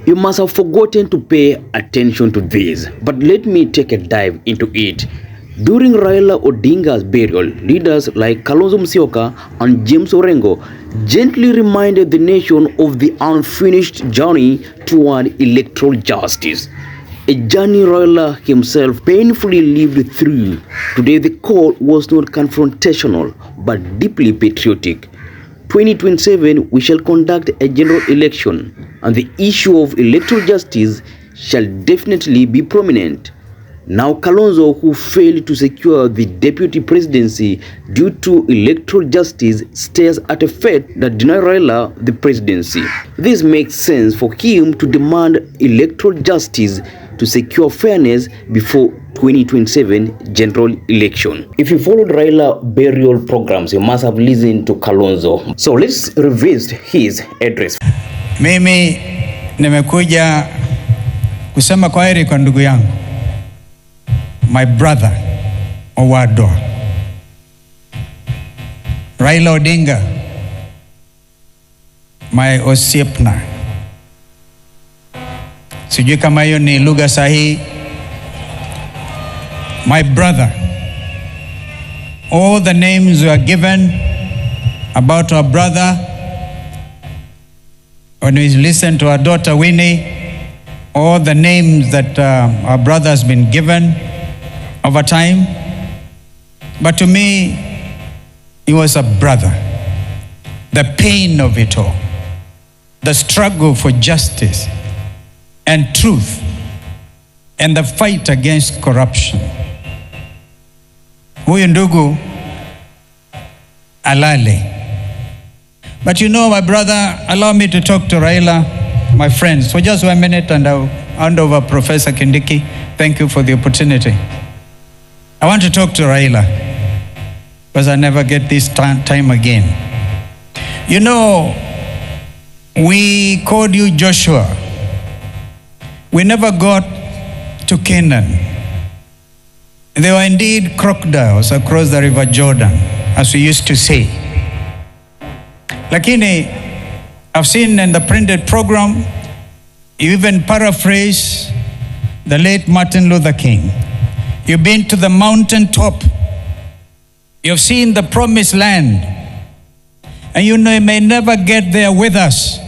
You must have forgotten to pay attention to this, but let me take a dive into it. During Raila Odinga's burial, leaders like Kalonzo Musyoka and James Orengo gently reminded the nation of the unfinished journey toward electoral justice. A journey Raila himself painfully lived through. Today the call was not confrontational, but deeply patriotic. 2027, we shall conduct a general election, and the issue of electoral justice shall definitely be prominent. Now Kalonzo, who failed to secure the deputy presidency due to electoral justice, stares at a fate that denied Raila the presidency. This makes sense for him to demand electoral justice to secure fairness before 2027 general election. If you followed Raila burial programs, you must have listened to Kalonzo. So let's revisit his address. Mimi nimekuja kusema kwaheri kwa ndugu yangu, my brother Owado Raila Odinga, my osiepna. Sijui kama hiyo ni lugha sahihi. My brother. All the names were given about our brother. When we listen to our daughter Winnie, all the names that our brother has been given over time. But to me, he was a brother. The pain of it all, the struggle for justice and truth, and the fight against corruption. Huyu ndugu alale. But you know, my brother, allow me to talk to Raila, my friends, for just 1 minute, and I'll hand over Professor Kindiki. Thank you for the opportunity. I want to talk to Raila, because I never get this time again. You know, we called you Joshua. We never got to Canaan. There were indeed crocodiles across the river Jordan, as we used to say. Lakini, I've seen in the printed program, you even paraphrase the late Martin Luther King. You've been to the mountaintop. You've seen the promised land. And you know you may never get there with us,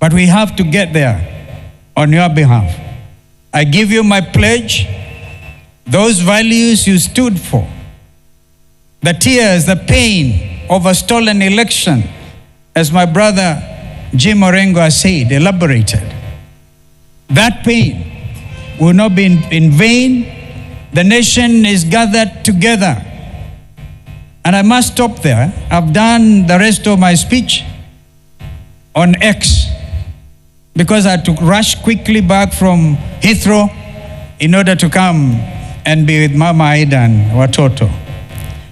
but we have to get there on your behalf. I give you my pledge, those values you stood for, the tears, the pain of a stolen election, as my brother Jim Orengo has said, elaborated. That pain will not be in vain. The nation is gathered together. And I must stop there. I've done the rest of my speech on X, because I had to rush quickly back from Heathrow in order to come and be with Mama Aida and Watoto.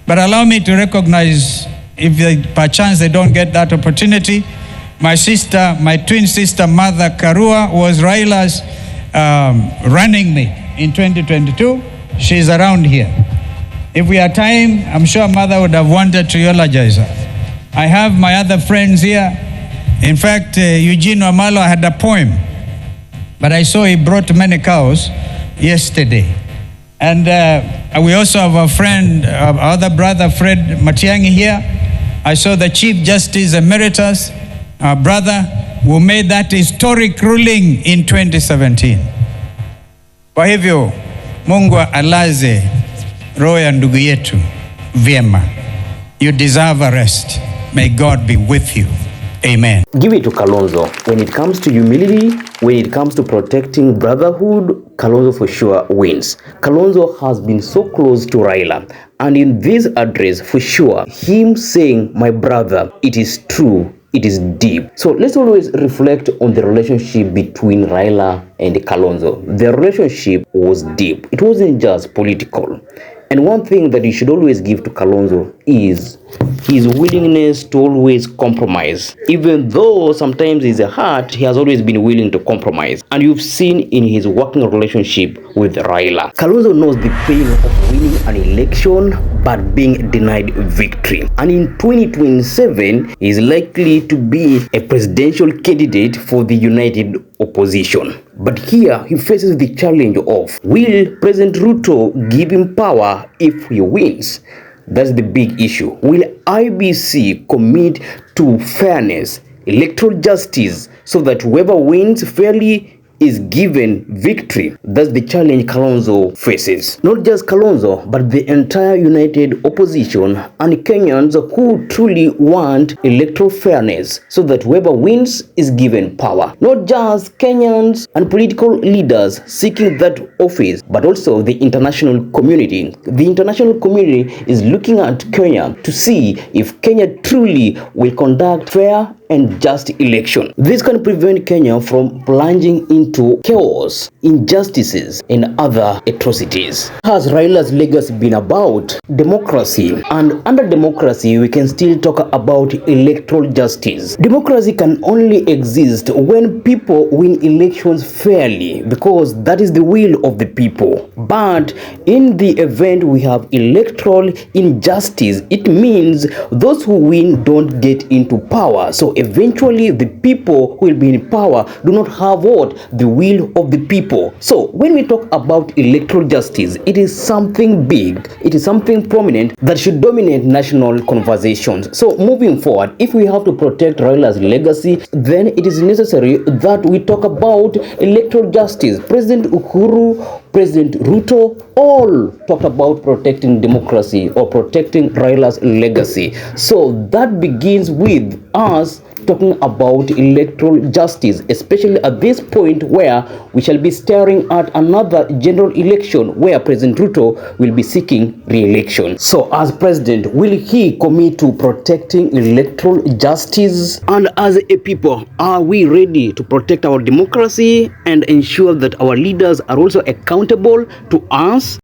But allow me to recognize, if perchance they don't get that opportunity, my sister, my twin sister, Mother Karua, was Raila's running mate in 2022. She's around here. If we had time, I'm sure Mother would have wanted to eulogize her. I have my other friends here. In fact, Eugene Wamalo had a poem, but I saw he brought many cows yesterday. And we also have a friend, our other brother, Fred Matiang'i here. I saw the Chief Justice Emeritus, our brother, who made that historic ruling in 2017. Kwa hivyo, Mungu alaze roho ya ndugu yetu vyema. You deserve a rest. May God be with you. Amen. Give it to Kalonzo. When it comes to humility, when it comes to protecting brotherhood, Kalonzo for sure wins. Kalonzo has been so close to Raila, and in this address, for sure, him saying, my brother, it is true, it is deep. So let's always reflect on the relationship between Raila and Kalonzo. The relationship was deep. It wasn't just political. And one thing that you should always give to Kalonzo is his willingness to always compromise. Even though sometimes his heart, he has always been willing to compromise. And you've seen in his working relationship with Raila. Kalonzo knows the pain of winning an election but being denied victory. And in 2027, he is likely to be a presidential candidate for the united opposition. But here he faces the challenge of, will President Ruto give him power if he wins? That's the big issue. Will IBC commit to fairness, electoral justice, so that whoever wins fairly is given victory? That's the challenge Kalonzo faces. Not just Kalonzo, but the entire united opposition and Kenyans who truly want electoral fairness so that whoever wins is given power. Not just Kenyans and political leaders seeking that office, but also the international community. The international community is looking at Kenya to see if Kenya truly will conduct fair and just election. This can prevent Kenya from plunging into chaos, injustices, and other atrocities. Has Raila's legacy been about? Democracy. And under democracy, we can still talk about electoral justice. Democracy can only exist when people win elections fairly, because that is the will of the people. But in the event we have electoral injustice, it means those who win don't get into power. So eventually the people who will be in power do not have what? The will of the people. So when we talk about electoral justice, it is something big, it is something prominent that should dominate national conversations. So moving forward, if we have to protect Raila's legacy, then it is necessary that we talk about electoral justice. President Uhuru, President Ruto, all talked about protecting democracy or protecting Raila's legacy. So that begins with us talking about electoral justice, especially at this point where we shall be staring at another general election where President Ruto will be seeking re-election. So as president, will he commit to protecting electoral justice? And as a people, are we ready to protect our democracy and ensure that our leaders are also accountable to us?